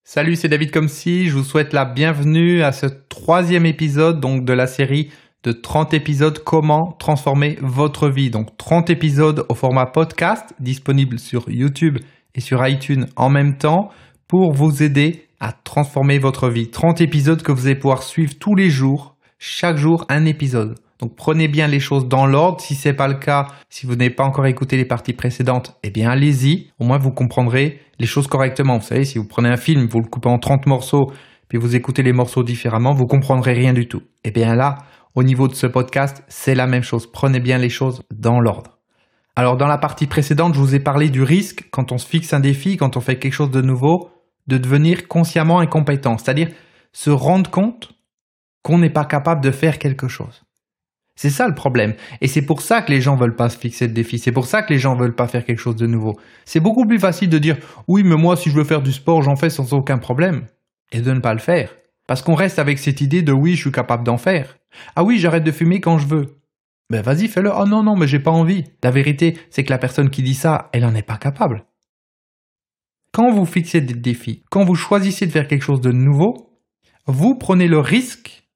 Salut, c'est David Comsi, je vous souhaite la bienvenue à ce 3e épisode donc, de la série de 30 épisodes Comment transformer votre vie. Donc 30 épisodes au format podcast, disponible sur YouTube et sur iTunes en même temps pour vous aider à transformer votre vie. 30 épisodes que vous allez pouvoir suivre tous les jours, chaque jour un épisode. Donc prenez bien les choses dans l'ordre. Si ce n'est pas le cas, si vous n'avez pas encore écouté les parties précédentes, eh bien allez-y. Au moins vous comprendrez les choses correctement. Vous savez, si vous prenez un film, vous le coupez en 30 morceaux, puis vous écoutez les morceaux différemment, vous comprendrez rien du tout. Eh bien là, au niveau de ce podcast, c'est la même chose. Prenez bien les choses dans l'ordre. Alors dans la partie précédente, je vous ai parlé du risque quand on se fixe un défi, quand on fait quelque chose de nouveau, de devenir consciemment incompétent. C'est-à-dire se rendre compte qu'on n'est pas capable de faire quelque chose. C'est ça le problème. Et c'est pour ça que les gens veulent pas se fixer de défi. C'est pour ça que les gens veulent pas faire quelque chose de nouveau. C'est beaucoup plus facile de dire « Oui, mais moi, si je veux faire du sport, j'en fais sans aucun problème. » Et de ne pas le faire. Parce qu'on reste avec cette idée de « Oui, je suis capable d'en faire. » « Ah oui, j'arrête de fumer quand je veux. » Ben vas-y, fais-le. « Ah non, mais j'ai pas envie. » La vérité, c'est que la personne qui dit ça, elle en est pas capable. Quand vous fixez des défis, quand vous choisissez de faire quelque chose de nouveau, vous prenez le risque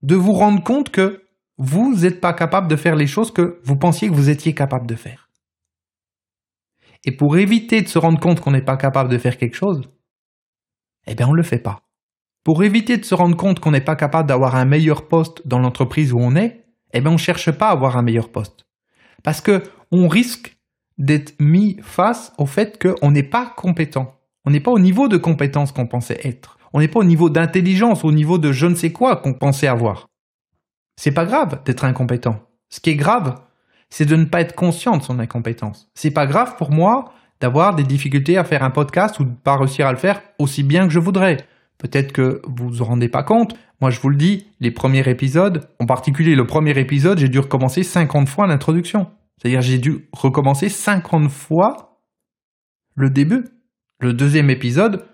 de vous rendre compte que vous n'êtes pas capable de faire les choses que vous pensiez que vous étiez capable de faire. Et pour éviter de se rendre compte qu'on n'est pas capable de faire quelque chose, eh bien on ne le fait pas. Pour éviter de se rendre compte qu'on n'est pas capable d'avoir un meilleur poste dans l'entreprise où on est, eh bien on ne cherche pas à avoir un meilleur poste. Parce qu'on risque d'être mis face au fait qu'on n'est pas compétent. On n'est pas au niveau de compétence qu'on pensait être. On n'est pas au niveau d'intelligence, au niveau de je ne sais quoi qu'on pensait avoir. C'est pas grave d'être incompétent. Ce qui est grave, c'est de ne pas être conscient de son incompétence. C'est pas grave pour moi d'avoir des difficultés à faire un podcast ou de ne pas réussir à le faire aussi bien que je voudrais. Peut-être que vous vous en rendez pas compte. Moi, je vous le dis, les premiers épisodes, en particulier le premier épisode, j'ai dû recommencer 50 fois l'introduction. C'est-à-dire, j'ai dû recommencer 50 fois le début. Le deuxième épisode,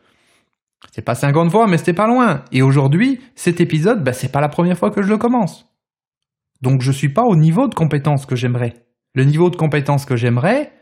c'est pas 50 fois, mais c'était pas loin. Et aujourd'hui, cet épisode, c'est pas la première fois que je le commence. Donc, je suis pas au niveau de compétence que j'aimerais. Le niveau de compétence que j'aimerais,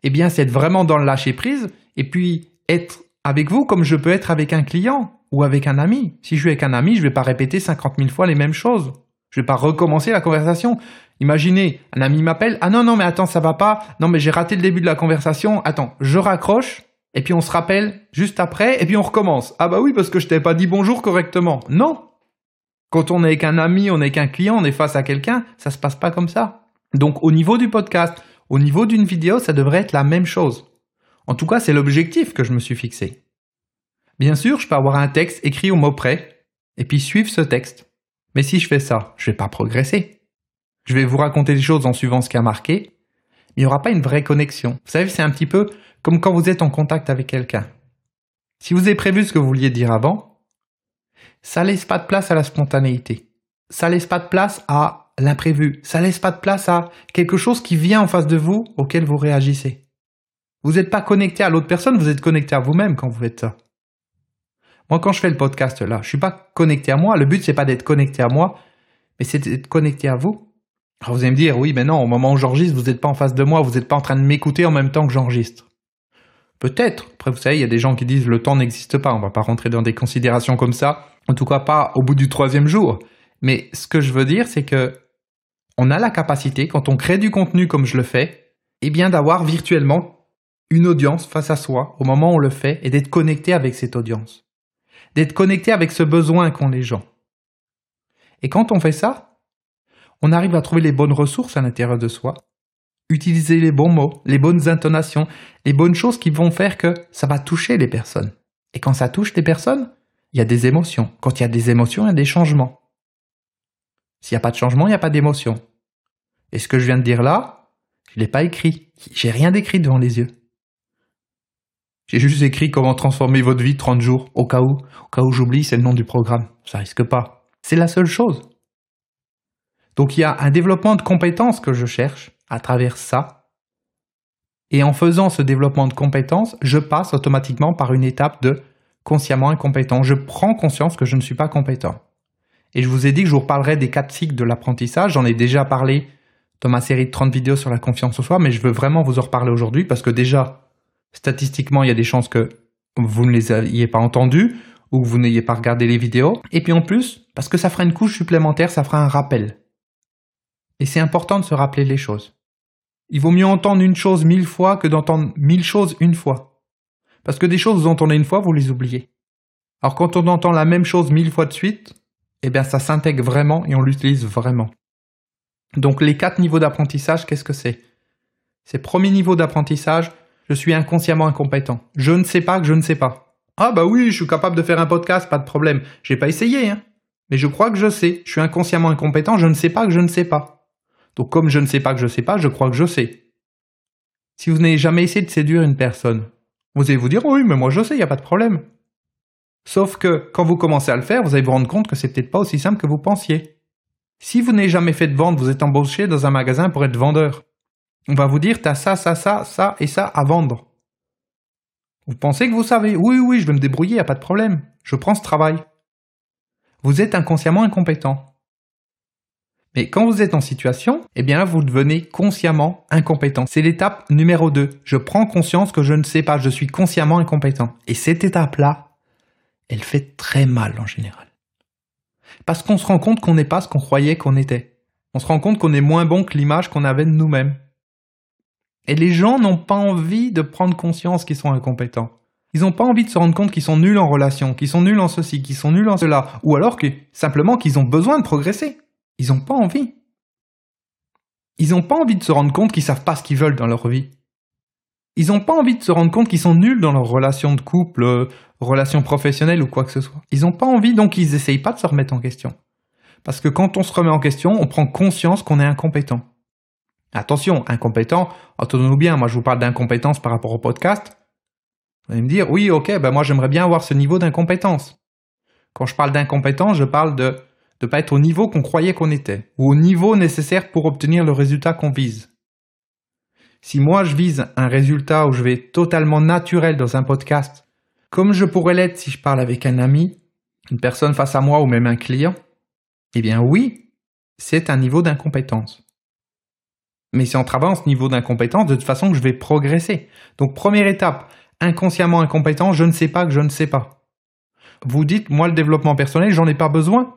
eh bien, c'est être vraiment dans le lâcher-prise et puis être avec vous comme je peux être avec un client ou avec un ami. Si je suis avec un ami, je vais pas répéter 50 000 fois les mêmes choses. Je vais pas recommencer la conversation. Imaginez, un ami m'appelle. Ah non, mais attends, ça va pas. Non, mais j'ai raté le début de la conversation. Attends, je raccroche. Et puis on se rappelle juste après, et puis on recommence. Ah bah oui, parce que je t'avais pas dit bonjour correctement. Non. Quand on est avec un ami, on est avec un client, on est face à quelqu'un, ça se passe pas comme ça. Donc au niveau du podcast, au niveau d'une vidéo, ça devrait être la même chose. En tout cas, c'est l'objectif que je me suis fixé. Bien sûr, je peux avoir un texte écrit au mot près, et puis suivre ce texte. Mais si je fais ça, je vais pas progresser. Je vais vous raconter les choses en suivant ce qui a marqué, mais il n'y aura pas une vraie connexion. Vous savez, c'est un petit peu comme quand vous êtes en contact avec quelqu'un. Si vous avez prévu ce que vous vouliez dire avant, ça laisse pas de place à la spontanéité. Ça laisse pas de place à l'imprévu. Ça laisse pas de place à quelque chose qui vient en face de vous auquel vous réagissez. Vous n'êtes pas connecté à l'autre personne, vous êtes connecté à vous-même quand vous faites ça. Moi, quand je fais le podcast là, je suis pas connecté à moi. Le but, c'est pas d'être connecté à moi, mais c'est d'être connecté à vous. Alors vous allez me dire, oui, mais non, au moment où j'enregistre, vous n'êtes pas en face de moi, vous n'êtes pas en train de m'écouter en même temps que j'enregistre. Peut-être. Après, vous savez, il y a des gens qui disent le temps n'existe pas. On va pas rentrer dans des considérations comme ça. En tout cas, pas au bout du 3e jour. Mais ce que je veux dire, c'est que on a la capacité, quand on crée du contenu comme je le fais, eh bien d'avoir virtuellement une audience face à soi au moment où on le fait et d'être connecté avec cette audience. D'être connecté avec ce besoin qu'ont les gens. Et quand on fait ça, on arrive à trouver les bonnes ressources à l'intérieur de soi. Utiliser les bons mots, les bonnes intonations, les bonnes choses qui vont faire que ça va toucher les personnes. Et quand ça touche les personnes, il y a des émotions. Quand il y a des émotions, il y a des changements. S'il n'y a pas de changement, il n'y a pas d'émotion. Et ce que je viens de dire là, je ne l'ai pas écrit. J'ai rien d'écrit devant les yeux. J'ai juste écrit comment transformer votre vie 30 jours, au cas où j'oublie, c'est le nom du programme. Ça risque pas. C'est la seule chose. Donc il y a un développement de compétences que je cherche à travers ça. Et en faisant ce développement de compétences, je passe automatiquement par une étape de consciemment incompétent. Je prends conscience que je ne suis pas compétent. Et je vous ai dit que je vous reparlerai des 4 cycles de l'apprentissage. J'en ai déjà parlé dans ma série de 30 vidéos sur la confiance en soi, mais je veux vraiment vous en reparler aujourd'hui parce que déjà, statistiquement, il y a des chances que vous ne les ayez pas entendus ou que vous n'ayez pas regardé les vidéos. Et puis en plus, parce que ça fera une couche supplémentaire, ça fera un rappel. Et c'est important de se rappeler les choses. Il vaut mieux entendre une chose 1000 fois que d'entendre 1000 choses une fois. Parce que des choses vous entendez une fois, vous les oubliez. Alors quand on entend la même chose 1000 fois de suite, eh bien ça s'intègre vraiment et on l'utilise vraiment. Donc les 4 niveaux d'apprentissage, qu'est-ce que c'est? C'est premier niveau d'apprentissage, je suis inconsciemment incompétent. Je ne sais pas que je ne sais pas. Ah bah oui, je suis capable de faire un podcast, pas de problème. J'ai pas essayé, hein. Mais je crois que je sais. Je suis inconsciemment incompétent, je ne sais pas que je ne sais pas. Donc comme je ne sais pas que je sais pas, je crois que je sais. Si vous n'avez jamais essayé de séduire une personne, vous allez vous dire « Oui, mais moi je sais, il n'y a pas de problème. » Sauf que quand vous commencez à le faire, vous allez vous rendre compte que c'est peut-être pas aussi simple que vous pensiez. Si vous n'avez jamais fait de vente, vous êtes embauché dans un magasin pour être vendeur. On va vous dire « T'as ça, ça, ça, ça et ça à vendre. » Vous pensez que vous savez « Oui, je vais me débrouiller, il n'y a pas de problème. Je prends ce travail. » Vous êtes inconsciemment incompétent. Mais quand vous êtes en situation, eh bien vous devenez consciemment incompétent. C'est l'étape numéro 2. Je prends conscience que je ne sais pas, je suis consciemment incompétent. Et cette étape-là, elle fait très mal en général. Parce qu'on se rend compte qu'on n'est pas ce qu'on croyait qu'on était. On se rend compte qu'on est moins bon que l'image qu'on avait de nous-mêmes. Et les gens n'ont pas envie de prendre conscience qu'ils sont incompétents. Ils n'ont pas envie de se rendre compte qu'ils sont nuls en relation, qu'ils sont nuls en ceci, qu'ils sont nuls en cela, ou alors simplement qu'ils ont besoin de progresser. Ils n'ont pas envie. Ils n'ont pas envie de se rendre compte qu'ils ne savent pas ce qu'ils veulent dans leur vie. Ils n'ont pas envie de se rendre compte qu'ils sont nuls dans leurs relations de couple, relations professionnelles ou quoi que ce soit. Ils n'ont pas envie, donc ils n'essayent pas de se remettre en question. Parce que quand on se remet en question, on prend conscience qu'on est incompétent. Attention, incompétent, entendons-nous bien, moi je vous parle d'incompétence par rapport au podcast. Vous allez me dire, oui, ok, ben moi j'aimerais bien avoir ce niveau d'incompétence. Quand je parle d'incompétence, je parle de ne pas être au niveau qu'on croyait qu'on était, ou au niveau nécessaire pour obtenir le résultat qu'on vise. Si moi je vise un résultat où je vais être totalement naturel dans un podcast, comme je pourrais l'être si je parle avec un ami, une personne face à moi ou même un client, eh bien oui, c'est un niveau d'incompétence. Mais si on travaille ce niveau d'incompétence, de toute façon que je vais progresser. Donc première étape, inconsciemment incompétent, je ne sais pas que je ne sais pas. Vous dites, moi le développement personnel, j'en ai pas besoin.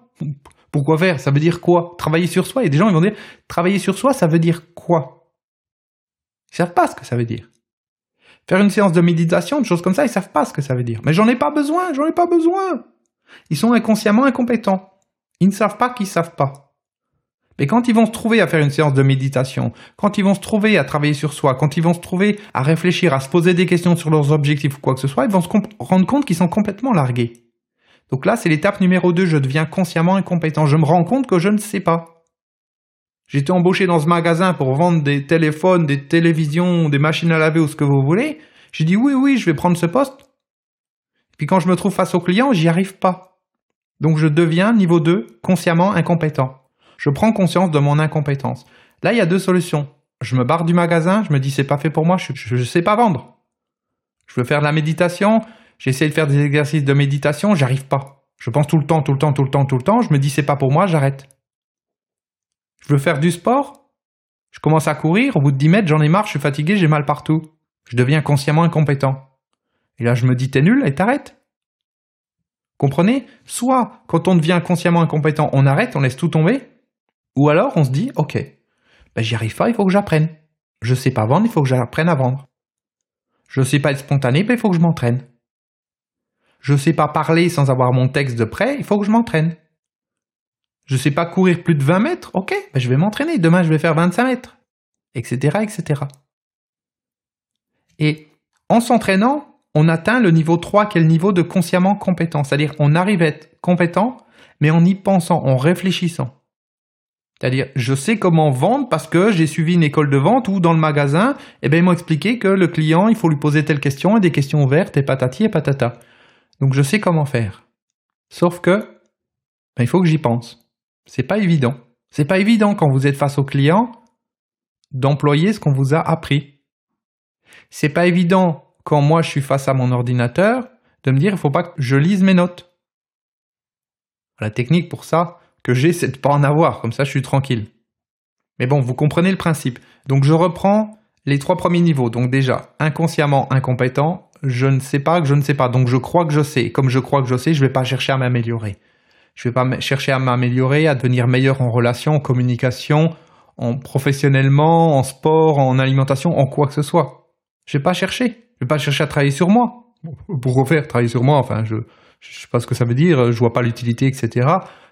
Pourquoi faire? Ça veut dire quoi? Travailler sur soi. Et des gens ils vont dire, travailler sur soi, ça veut dire quoi? Ils savent pas ce que ça veut dire. Faire une séance de méditation, des choses comme ça, ils savent pas ce que ça veut dire. Mais j'en ai pas besoin. Ils sont inconsciemment incompétents. Ils ne savent pas qu'ils savent pas. Mais quand ils vont se trouver à faire une séance de méditation, quand ils vont se trouver à travailler sur soi, quand ils vont se trouver à réfléchir, à se poser des questions sur leurs objectifs ou quoi que ce soit, ils vont se rendre compte qu'ils sont complètement largués. Donc là, c'est l'étape numéro 2, je deviens consciemment incompétent. Je me rends compte que je ne sais pas. J'étais embauché dans ce magasin pour vendre des téléphones, des télévisions, des machines à laver ou ce que vous voulez. J'ai dit oui, je vais prendre ce poste. Puis quand je me trouve face au client, j'y arrive pas. Donc je deviens, niveau 2, consciemment incompétent. Je prends conscience de mon incompétence. Là, il y a 2 solutions. Je me barre du magasin, je me dis c'est pas fait pour moi, je sais pas vendre. Je veux faire de la méditation, j'essaie de faire des exercices de méditation, j'arrive pas. Je pense tout le temps, je me dis c'est pas pour moi, j'arrête. Je veux faire du sport, je commence à courir, au bout de 10 mètres, j'en ai marre, je suis fatigué, j'ai mal partout. Je deviens consciemment incompétent. Et là, je me dis t'es nul et t'arrêtes. Comprenez? Soit, quand on devient consciemment incompétent, on arrête, on laisse tout tomber, ou alors on se dit ok, j'y arrive pas, il faut que j'apprenne. Je sais pas vendre, il faut que j'apprenne à vendre. Je sais pas être spontané, il faut que je m'entraîne. Je sais pas parler sans avoir mon texte de prêt, il faut que je m'entraîne. Je sais pas courir plus de 20 mètres, ok, je vais m'entraîner, demain je vais faire 25 mètres, etc., etc. Et en s'entraînant, on atteint le niveau 3 qui est le niveau de consciemment compétent, c'est-à-dire on arrive à être compétent, mais en y pensant, en réfléchissant. C'est-à-dire, je sais comment vendre parce que j'ai suivi une école de vente ou dans le magasin, ils m'ont expliqué que le client, il faut lui poser telle question et des questions ouvertes et patati et patata. Donc je sais comment faire. Sauf que, il faut que j'y pense. C'est pas évident. C'est pas évident quand vous êtes face au client d'employer ce qu'on vous a appris. C'est pas évident quand moi je suis face à mon ordinateur de me dire il faut pas que je lise mes notes. La technique pour ça que j'ai, c'est de pas en avoir, comme ça je suis tranquille. Mais bon, vous comprenez le principe. Donc je reprends les 3 premiers niveaux. Donc déjà, inconsciemment incompétent, je ne sais pas que je ne sais pas. Donc je crois que je sais. Comme je crois que je sais, je ne vais pas chercher à m'améliorer. Je ne vais pas chercher à m'améliorer, à devenir meilleur en relation, en communication, en professionnellement, en sport, en alimentation, en quoi que ce soit. Je ne vais pas chercher. Je ne vais pas chercher à travailler sur moi. Pour faire travailler sur moi, enfin, je sais pas ce que ça veut dire, je vois pas l'utilité, etc.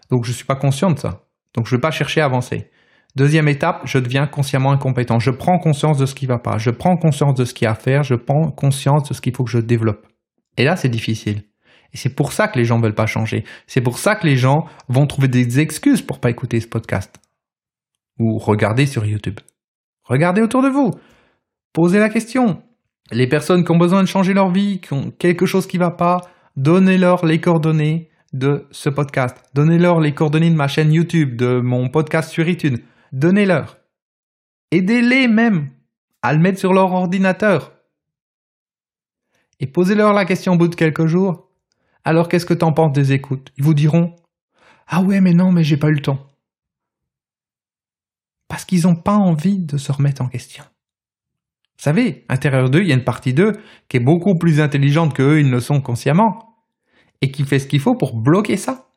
Donc je suis pas conscient de ça. Donc je vais pas chercher à avancer. Deuxième étape, je deviens consciemment incompétent. Je prends conscience de ce qui va pas. Je prends conscience de ce qu'il y a à faire. Je prends conscience de ce qu'il faut que je développe. Et là, c'est difficile. Et c'est pour ça que les gens veulent pas changer. C'est pour ça que les gens vont trouver des excuses pour pas écouter ce podcast. Ou regarder sur YouTube. Regardez autour de vous. Posez la question. Les personnes qui ont besoin de changer leur vie, qui ont quelque chose qui va pas, donnez-leur les coordonnées de ce podcast. Donnez-leur les coordonnées de ma chaîne YouTube, de mon podcast sur iTunes. Donnez-leur. Aidez-les même à le mettre sur leur ordinateur. Et posez-leur la question au bout de quelques jours. Alors, qu'est-ce que t'en penses des écoutes? Ils vous diront « Ah ouais, mais non, mais j'ai pas eu le temps. » Parce qu'ils n'ont pas envie de se remettre en question. Vous savez, à l'intérieur d'eux, il y a une partie d'eux qui est beaucoup plus intelligente qu'eux, ils ne le sont consciemment, et qui fait ce qu'il faut pour bloquer ça.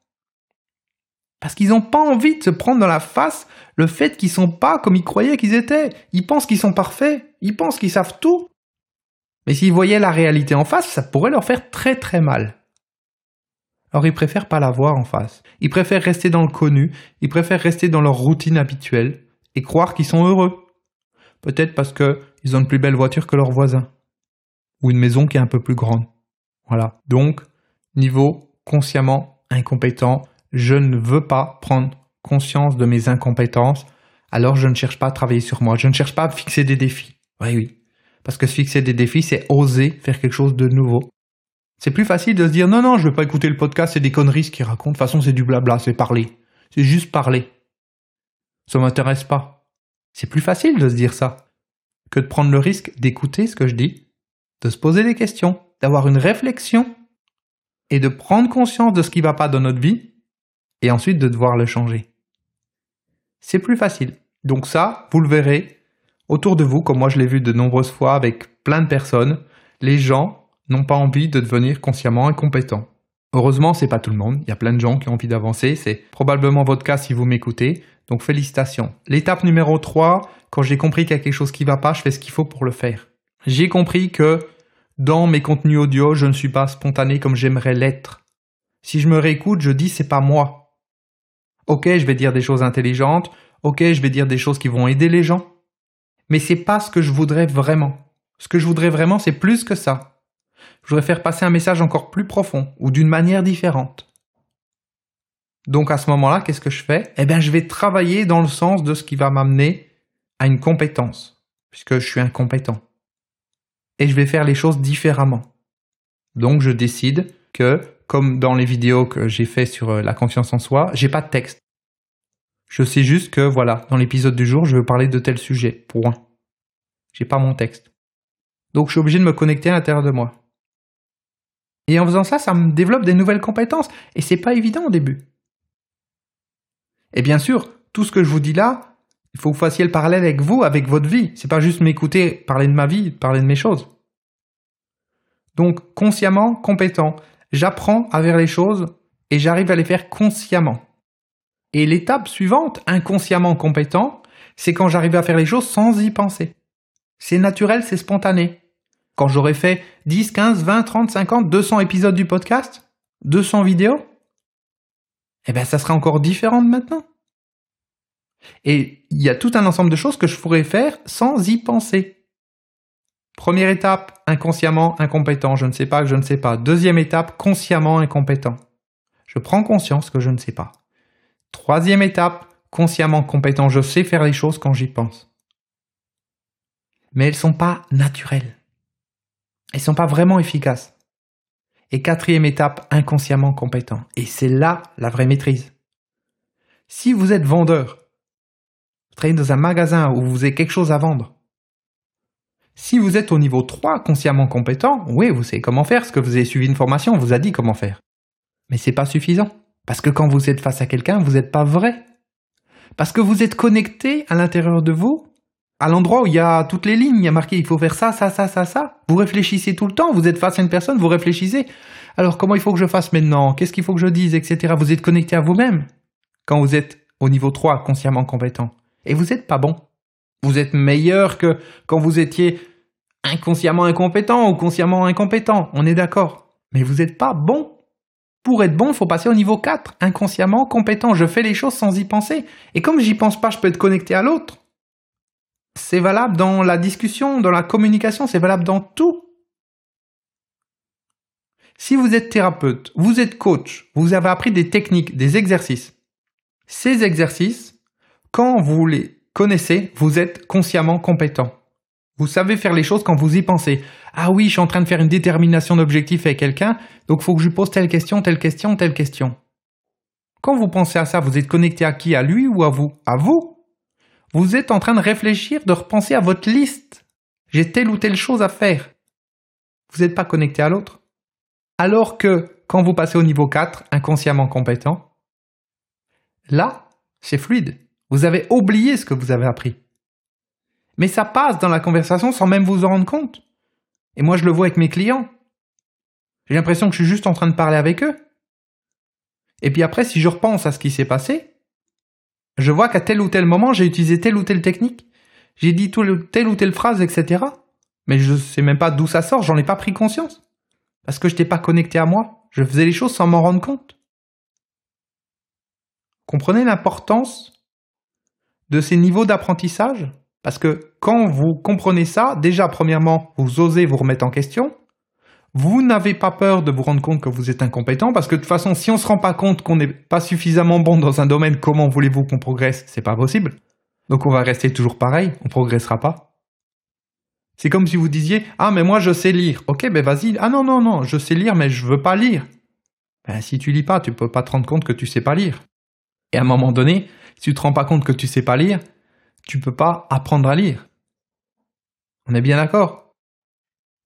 Parce qu'ils n'ont pas envie de se prendre dans la face le fait qu'ils ne sont pas comme ils croyaient qu'ils étaient. Ils pensent qu'ils sont parfaits, ils pensent qu'ils savent tout. Mais s'ils voyaient la réalité en face, ça pourrait leur faire très très mal. Alors ils préfèrent pas la voir en face. Ils préfèrent rester dans le connu, ils préfèrent rester dans leur routine habituelle et croire qu'ils sont heureux. Peut-être parce qu'ils ont une plus belle voiture que leurs voisins. Ou une maison qui est un peu plus grande. Voilà. Donc, niveau consciemment incompétent, je ne veux pas prendre conscience de mes incompétences, alors je ne cherche pas à travailler sur moi. Je ne cherche pas à fixer des défis. Oui. Parce que se fixer des défis, c'est oser faire quelque chose de nouveau. C'est plus facile de se dire non, je ne vais pas écouter le podcast, c'est des conneries ce qu'ils racontent. De toute façon, c'est du blabla, c'est parler. C'est juste parler. Ça m'intéresse pas. C'est plus facile de se dire ça que de prendre le risque d'écouter ce que je dis, de se poser des questions, d'avoir une réflexion et de prendre conscience de ce qui ne va pas dans notre vie et ensuite de devoir le changer. C'est plus facile. Donc ça, vous le verrez autour de vous, comme moi je l'ai vu de nombreuses fois avec plein de personnes, les gens n'ont pas envie de devenir consciemment incompétents. Heureusement, c'est pas tout le monde. Il y a plein de gens qui ont envie d'avancer. C'est probablement votre cas si vous m'écoutez. Donc félicitations. L'étape numéro 3, quand j'ai compris qu'il y a quelque chose qui va pas, je fais ce qu'il faut pour le faire. J'ai compris que dans mes contenus audio, je ne suis pas spontané comme j'aimerais l'être. Si je me réécoute, je dis c'est pas moi. Ok, je vais dire des choses intelligentes. Ok, je vais dire des choses qui vont aider les gens. Mais c'est pas ce que je voudrais vraiment. Ce que je voudrais vraiment, c'est plus que ça. Je voudrais faire passer un message encore plus profond ou d'une manière différente. Donc à ce moment-là, qu'est-ce que je fais? Je vais travailler dans le sens de ce qui va m'amener à une compétence, puisque je suis incompétent. Et je vais faire les choses différemment. Donc je décide que, comme dans les vidéos que j'ai fait sur la confiance en soi, j'ai pas de texte. Je sais juste que, voilà, dans l'épisode du jour, je veux parler de tel sujet. Point. J'ai pas mon texte. Donc je suis obligé de me connecter à l'intérieur de moi. Et en faisant ça, ça me développe des nouvelles compétences. Et c'est pas évident au début. Et bien sûr, tout ce que je vous dis là, il faut que vous fassiez le parallèle avec vous, avec votre vie. C'est pas juste m'écouter parler de ma vie, parler de mes choses. Donc, consciemment, compétent. J'apprends à faire les choses et j'arrive à les faire consciemment. Et l'étape suivante, inconsciemment compétent, c'est quand j'arrive à faire les choses sans y penser. C'est naturel, c'est spontané. Quand j'aurai fait 10, 15, 20, 30, 50, 200 épisodes du podcast, 200 vidéos, ça sera encore différent de maintenant. Et il y a tout un ensemble de choses que je pourrais faire sans y penser. Première étape, inconsciemment incompétent, je ne sais pas que je ne sais pas. Deuxième étape, consciemment incompétent. Je prends conscience que je ne sais pas. Troisième étape, consciemment compétent, je sais faire les choses quand j'y pense. Mais elles ne sont pas naturelles. Elles ne sont pas vraiment efficaces. Et quatrième étape, inconsciemment compétent. Et c'est là la vraie maîtrise. Si vous êtes vendeur, vous travaillez dans un magasin où vous avez quelque chose à vendre. Si vous êtes au niveau 3, consciemment compétent, oui, vous savez comment faire, parce que vous avez suivi une formation, on vous a dit comment faire. Mais c'est pas suffisant. Parce que quand vous êtes face à quelqu'un, vous n'êtes pas vrai. Parce que vous êtes connecté à l'intérieur de vous À l'endroit où il y a toutes les lignes, il y a marqué il faut faire ça, ça, ça, ça, ça. Vous réfléchissez tout le temps, vous êtes face à une personne, vous réfléchissez. Alors comment il faut que je fasse maintenant? Qu'est-ce qu'il faut que je dise, etc. Vous êtes connecté à vous-même quand vous êtes au niveau 3, consciemment compétent. Et vous n'êtes pas bon. Vous êtes meilleur que quand vous étiez inconsciemment incompétent ou consciemment incompétent. On est d'accord. Mais vous n'êtes pas bon. Pour être bon, il faut passer au niveau 4, inconsciemment compétent. Je fais les choses sans y penser. Et comme j'y pense pas, je peux être connecté à l'autre. C'est valable dans la discussion, dans la communication, c'est valable dans tout. Si vous êtes thérapeute, vous êtes coach, vous avez appris des techniques, des exercices. Ces exercices, quand vous les connaissez, vous êtes consciemment compétent. Vous savez faire les choses quand vous y pensez. Ah oui, je suis en train de faire une détermination d'objectif avec quelqu'un, donc il faut que je lui pose telle question, telle question, telle question. Quand vous pensez à ça, vous êtes connecté à qui? À lui ou à vous? À vous. Vous êtes en train de réfléchir, de repenser à votre liste. J'ai telle ou telle chose à faire. Vous n'êtes pas connecté à l'autre. Alors que quand vous passez au niveau 4, inconsciemment compétent, là, c'est fluide. Vous avez oublié ce que vous avez appris. Mais ça passe dans la conversation sans même vous en rendre compte. Et moi, je le vois avec mes clients. J'ai l'impression que je suis juste en train de parler avec eux. Et puis après, si je repense à ce qui s'est passé, je vois qu'à tel ou tel moment, j'ai utilisé telle ou telle technique. J'ai dit telle ou telle phrase, etc. Mais je ne sais même pas d'où ça sort, j'en ai pas pris conscience. Parce que je n'étais pas connecté à moi. Je faisais les choses sans m'en rendre compte. Comprenez l'importance de ces niveaux d'apprentissage? Parce que quand vous comprenez ça, déjà, premièrement, vous osez vous remettre en question. Vous n'avez pas peur de vous rendre compte que vous êtes incompétent, parce que de toute façon, si on ne se rend pas compte qu'on n'est pas suffisamment bon dans un domaine, comment voulez-vous qu'on progresse? C'est pas possible. Donc on va rester toujours pareil, on progressera pas. C'est comme si vous disiez « Ah, mais moi je sais lire. » Ok, ben vas-y. « Ah non, je sais lire, mais je veux pas lire. » Ben si tu lis pas, tu peux pas te rendre compte que tu sais pas lire. Et à un moment donné, si tu te rends pas compte que tu sais pas lire, tu peux pas apprendre à lire. On est bien d'accord?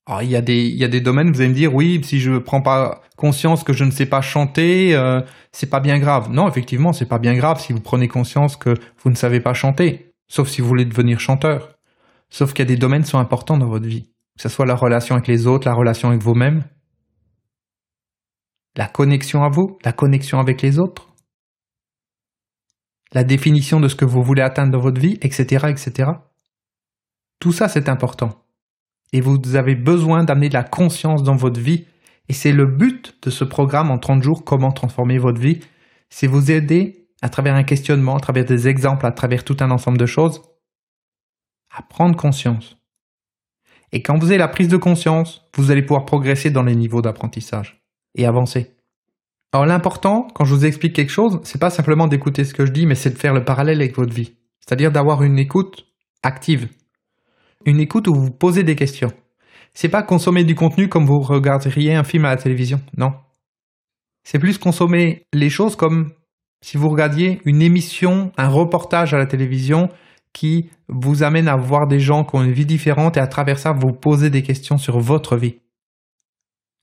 Alors, il y a des domaines, vous allez me dire, oui, si je prends pas conscience que je ne sais pas chanter, c'est pas bien grave. Non, effectivement, c'est pas bien grave si vous prenez conscience que vous ne savez pas chanter. Sauf si vous voulez devenir chanteur. Sauf qu'il y a des domaines qui sont importants dans votre vie. Que ce soit la relation avec les autres, la relation avec vous-même, la connexion à vous, la connexion avec les autres, la définition de ce que vous voulez atteindre dans votre vie, etc., etc. Tout ça, c'est important. Et vous avez besoin d'amener de la conscience dans votre vie. Et c'est le but de ce programme en 30 jours, comment transformer votre vie. C'est vous aider à travers un questionnement, à travers des exemples, à travers tout un ensemble de choses, à prendre conscience. Et quand vous avez la prise de conscience, vous allez pouvoir progresser dans les niveaux d'apprentissage et avancer. Alors l'important, quand je vous explique quelque chose, c'est pas simplement d'écouter ce que je dis, mais c'est de faire le parallèle avec votre vie. C'est-à-dire d'avoir une écoute active. Une écoute où vous vous posez des questions. C'est pas consommer du contenu comme vous regarderiez un film à la télévision, non. C'est plus consommer les choses comme si vous regardiez une émission, un reportage à la télévision qui vous amène à voir des gens qui ont une vie différente et à travers ça, vous posez des questions sur votre vie.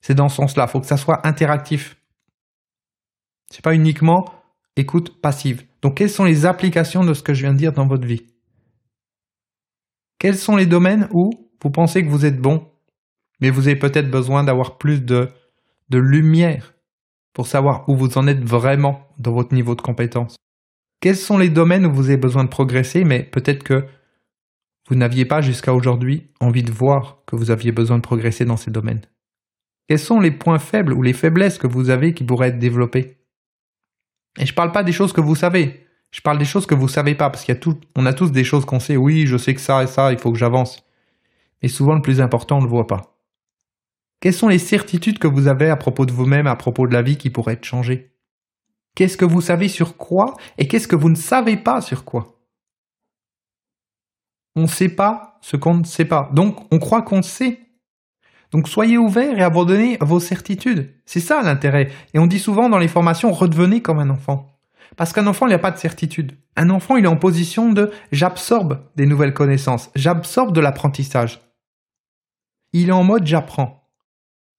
C'est dans ce sens-là, il faut que ça soit interactif. C'est pas uniquement écoute passive. Donc quelles sont les applications de ce que je viens de dire dans votre vie? Quels sont les domaines où vous pensez que vous êtes bon, mais vous avez peut-être besoin d'avoir plus de lumière pour savoir où vous en êtes vraiment dans votre niveau de compétence? Quels sont les domaines où vous avez besoin de progresser, mais peut-être que vous n'aviez pas jusqu'à aujourd'hui envie de voir que vous aviez besoin de progresser dans ces domaines? Quels sont les points faibles ou les faiblesses que vous avez qui pourraient être développées? Et je ne parle pas des choses que vous savez. Je parle des choses que vous ne savez pas, parce qu'on a tous des choses qu'on sait. Oui, je sais que ça et ça, il faut que j'avance. Mais souvent, le plus important, on ne le voit pas. Quelles sont les certitudes que vous avez à propos de vous-même, à propos de la vie qui pourraient être changées? Qu'est-ce que vous savez sur quoi et qu'est-ce que vous ne savez pas sur quoi? On ne sait pas ce qu'on ne sait pas. Donc, on croit qu'on sait. Donc, soyez ouverts et abandonnez vos certitudes. C'est ça l'intérêt. Et on dit souvent dans les formations, redevenez comme un enfant. Parce qu'un enfant, il n'a pas de certitude. Un enfant, il est en position de « j'absorbe des nouvelles connaissances, j'absorbe de l'apprentissage ». Il est en mode « j'apprends ».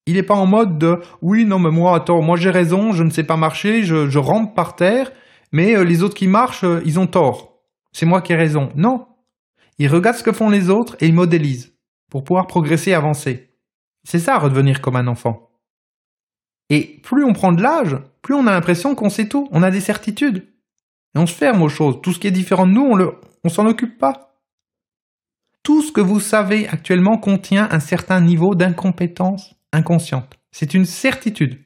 Il n'est pas en mode de « oui, non, mais moi, attends, moi j'ai raison, je ne sais pas marcher, je rampe par terre, mais les autres qui marchent, ils ont tort. C'est moi qui ai raison. » Non. Il regarde ce que font les autres et il modélise pour pouvoir progresser et avancer. C'est ça, redevenir comme un enfant. Et plus on prend de l'âge, plus on a l'impression qu'on sait tout, on a des certitudes. Et on se ferme aux choses. Tout ce qui est différent de nous, on s'en occupe pas. Tout ce que vous savez actuellement contient un certain niveau d'incompétence inconsciente. C'est une certitude.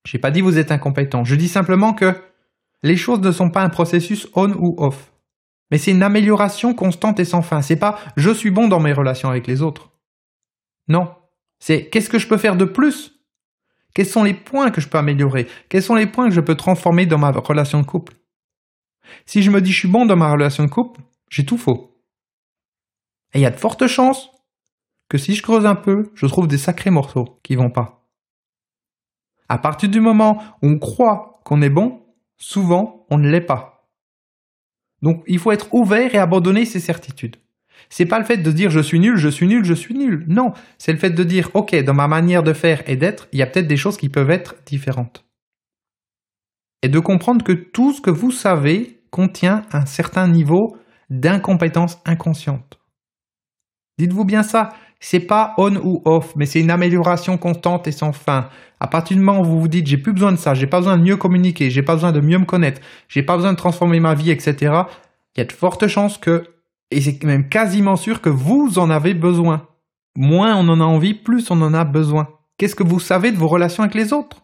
Je n'ai pas dit vous êtes incompétent. Je dis simplement que les choses ne sont pas un processus on ou off. Mais c'est une amélioration constante et sans fin. C'est pas je suis bon dans mes relations avec les autres. Non. C'est qu'est-ce que je peux faire de plus? Quels sont les points que je peux améliorer? Quels sont les points que je peux transformer dans ma relation de couple? Si je me dis je suis bon dans ma relation de couple, j'ai tout faux. Et il y a de fortes chances que si je creuse un peu, je trouve des sacrés morceaux qui vont pas. À partir du moment où on croit qu'on est bon, souvent on ne l'est pas. Donc il faut être ouvert et abandonner ses certitudes. C'est pas le fait de dire je suis nul, je suis nul, je suis nul. Non, c'est le fait de dire ok, dans ma manière de faire et d'être, il y a peut-être des choses qui peuvent être différentes. Et de comprendre que tout ce que vous savez contient un certain niveau d'incompétence inconsciente. Dites-vous bien ça, c'est pas on ou off, mais c'est une amélioration constante et sans fin. À partir du moment où vous vous dites j'ai plus besoin de ça, j'ai pas besoin de mieux communiquer, j'ai pas besoin de mieux me connaître, j'ai pas besoin de transformer ma vie, etc., il y a de fortes chances que, et c'est même quasiment sûr que vous en avez besoin. Moins on en a envie, plus on en a besoin. Qu'est-ce que vous savez de vos relations avec les autres?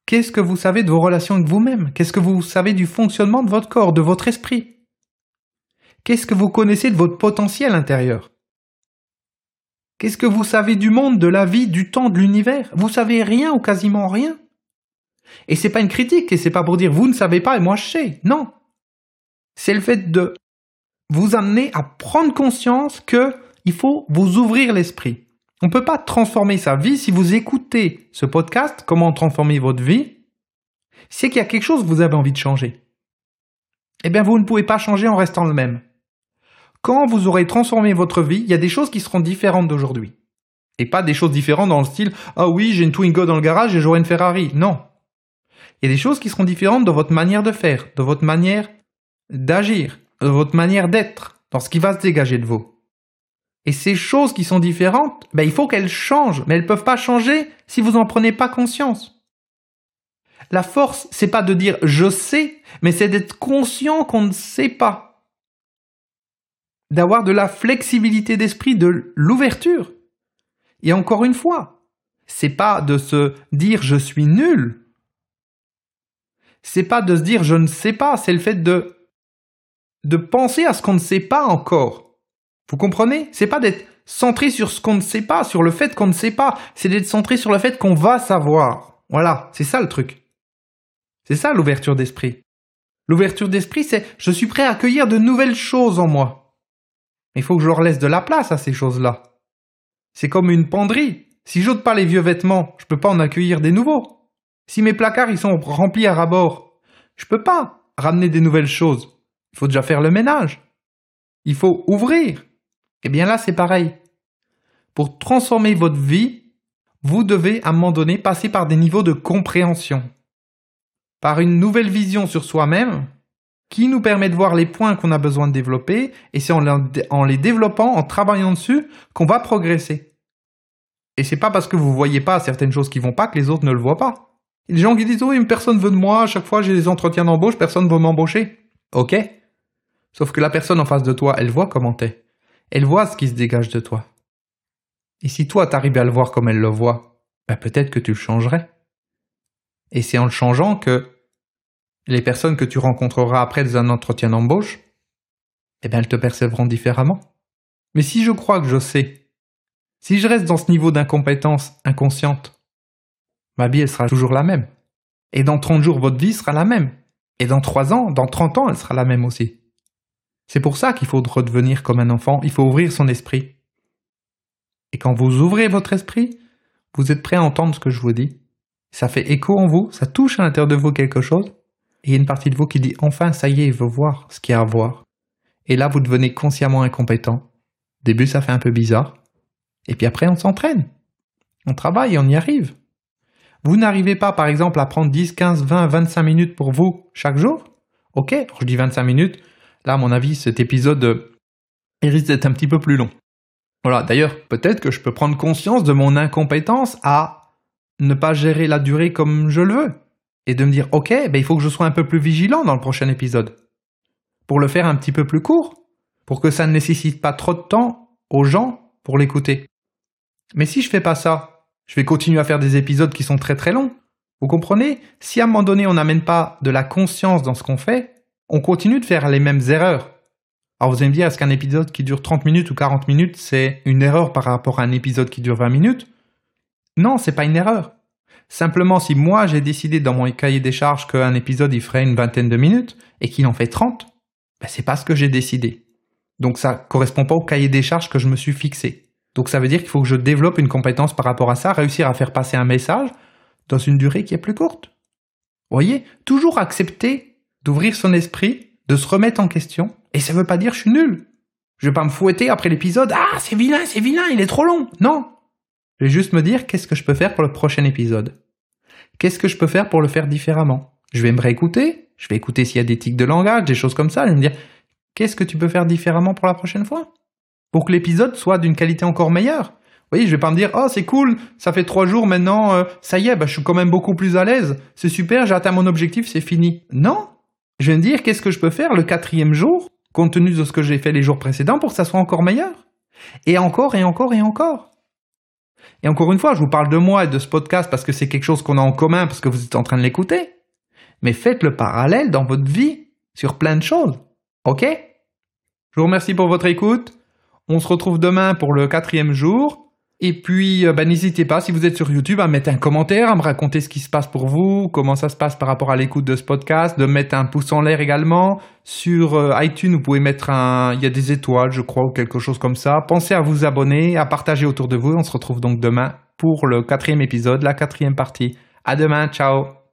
Qu'est-ce que vous savez de vos relations avec vous-même? Qu'est-ce que vous savez du fonctionnement de votre corps, de votre esprit? Qu'est-ce que vous connaissez de votre potentiel intérieur? Qu'est-ce que vous savez du monde, de la vie, du temps, de l'univers? Vous savez rien ou quasiment rien. Et c'est pas une critique, et c'est pas pour dire vous ne savez pas et moi je sais. Non. C'est le fait de vous amener à prendre conscience que il faut vous ouvrir l'esprit. On ne peut pas transformer sa vie si vous écoutez ce podcast, comment transformer votre vie, c'est qu'il y a quelque chose que vous avez envie de changer. Eh bien, vous ne pouvez pas changer en restant le même. Quand vous aurez transformé votre vie, il y a des choses qui seront différentes d'aujourd'hui. Et pas des choses différentes dans le style « Ah oui, j'ai une Twingo dans le garage et j'aurai une Ferrari ». Non. Il y a des choses qui seront différentes dans votre manière de faire, de votre manière d'agir, de votre manière d'être, dans ce qui va se dégager de vous. Et ces choses qui sont différentes, il faut qu'elles changent, mais elles ne peuvent pas changer si vous n'en prenez pas conscience. La force, c'est pas de dire « je sais », mais c'est d'être conscient qu'on ne sait pas. D'avoir de la flexibilité d'esprit, de l'ouverture. Et encore une fois, c'est pas de se dire je suis nul. C'est pas de se dire je ne sais pas, c'est le fait de penser à ce qu'on ne sait pas encore. Vous comprenez? C'est pas d'être centré sur ce qu'on ne sait pas, sur le fait qu'on ne sait pas, c'est d'être centré sur le fait qu'on va savoir. Voilà, c'est ça le truc. C'est ça l'ouverture d'esprit. L'ouverture d'esprit, c'est je suis prêt à accueillir de nouvelles choses en moi. Il faut que je leur laisse de la place à ces choses-là. C'est comme une penderie. Si j'ôte pas les vieux vêtements, je peux pas en accueillir des nouveaux. Si mes placards ils sont remplis à ras-bord, je peux pas ramener des nouvelles choses. Il faut déjà faire le ménage. Il faut ouvrir. Eh bien là, c'est pareil. Pour transformer votre vie, vous devez à un moment donné passer par des niveaux de compréhension. Par une nouvelle vision sur soi-même, qui nous permet de voir les points qu'on a besoin de développer, et c'est en les développant, en travaillant dessus, qu'on va progresser. Et c'est pas parce que vous voyez pas certaines choses qui vont pas que les autres ne le voient pas. Il y a des gens qui disent « Oui, mais personne veut de moi, à chaque fois j'ai des entretiens d'embauche, personne veut m'embaucher. » Ok. Sauf que la personne en face de toi, elle voit comment t'es. Elle voit ce qui se dégage de toi. Et si toi t'arrives à le voir comme elle le voit, peut-être que tu le changerais. Et c'est en le changeant que les personnes que tu rencontreras après dans un entretien d'embauche, elles te percevront différemment. Mais si je crois que je sais, si je reste dans ce niveau d'incompétence inconsciente, ma vie, elle sera toujours la même. Et dans 30 jours, votre vie sera la même. Et dans 3 ans, dans 30 ans, elle sera la même aussi. C'est pour ça qu'il faut redevenir comme un enfant, il faut ouvrir son esprit. Et quand vous ouvrez votre esprit, vous êtes prêt à entendre ce que je vous dis. Ça fait écho en vous, ça touche à l'intérieur de vous quelque chose. Et il y a une partie de vous qui dit « Enfin, ça y est, il veut voir ce qu'il y a à voir. » Et là, vous devenez consciemment incompétent. Au début, ça fait un peu bizarre. Et puis après, on s'entraîne. On travaille, on y arrive. Vous n'arrivez pas, par exemple, à prendre 10, 15, 20, 25 minutes pour vous chaque jour? Ok, je dis 25 minutes. Là, à mon avis, cet épisode il risque d'être un petit peu plus long. Voilà, d'ailleurs, peut-être que je peux prendre conscience de mon incompétence à ne pas gérer la durée comme je le veux. Et de me dire, ok, il faut que je sois un peu plus vigilant dans le prochain épisode. Pour le faire un petit peu plus court. Pour que ça ne nécessite pas trop de temps aux gens pour l'écouter. Mais si je fais pas ça, je vais continuer à faire des épisodes qui sont très très longs. Vous comprenez? Si à un moment donné on n'amène pas de la conscience dans ce qu'on fait, on continue de faire les mêmes erreurs. Alors vous allez me dire, est-ce qu'un épisode qui dure 30 minutes ou 40 minutes, c'est une erreur par rapport à un épisode qui dure 20 minutes? Non, c'est pas une erreur. Simplement, si moi j'ai décidé dans mon cahier des charges qu'un épisode il ferait une vingtaine de minutes et qu'il en fait 30, c'est pas ce que j'ai décidé. Donc ça correspond pas au cahier des charges que je me suis fixé. Donc ça veut dire qu'il faut que je développe une compétence par rapport à ça, réussir à faire passer un message dans une durée qui est plus courte. Vous voyez, toujours accepter d'ouvrir son esprit, de se remettre en question, et ça veut pas dire je suis nul. Je vais pas me fouetter après l'épisode, ah c'est vilain, il est trop long. Non. Je vais juste me dire qu'est-ce que je peux faire pour le prochain épisode. Qu'est-ce que je peux faire pour le faire différemment? Je vais me réécouter, je vais écouter s'il y a des tics de langage, des choses comme ça, je vais me dire qu'est-ce que tu peux faire différemment pour la prochaine fois? Pour que l'épisode soit d'une qualité encore meilleure. Vous voyez, je vais pas me dire, oh c'est cool, ça fait 3 jours maintenant, ça y est, je suis quand même beaucoup plus à l'aise, c'est super, j'ai atteint mon objectif, c'est fini. Non, je vais me dire, qu'est-ce que je peux faire le 4e jour, compte tenu de ce que j'ai fait les jours précédents, pour que ça soit encore meilleur. Et encore, et encore, et encore. Et encore une fois, je vous parle de moi et de ce podcast parce que c'est quelque chose qu'on a en commun, parce que vous êtes en train de l'écouter. Mais faites le parallèle dans votre vie, sur plein de choses. Ok? Je vous remercie pour votre écoute. On se retrouve demain pour le 4e jour. Et puis, n'hésitez pas, si vous êtes sur YouTube, à mettre un commentaire, à me raconter ce qui se passe pour vous, comment ça se passe par rapport à l'écoute de ce podcast, de mettre un pouce en l'air également. Sur iTunes, vous pouvez mettre il y a des étoiles, je crois, ou quelque chose comme ça. Pensez à vous abonner, à partager autour de vous. On se retrouve donc demain pour le 4e épisode, la 4e partie. À demain, ciao!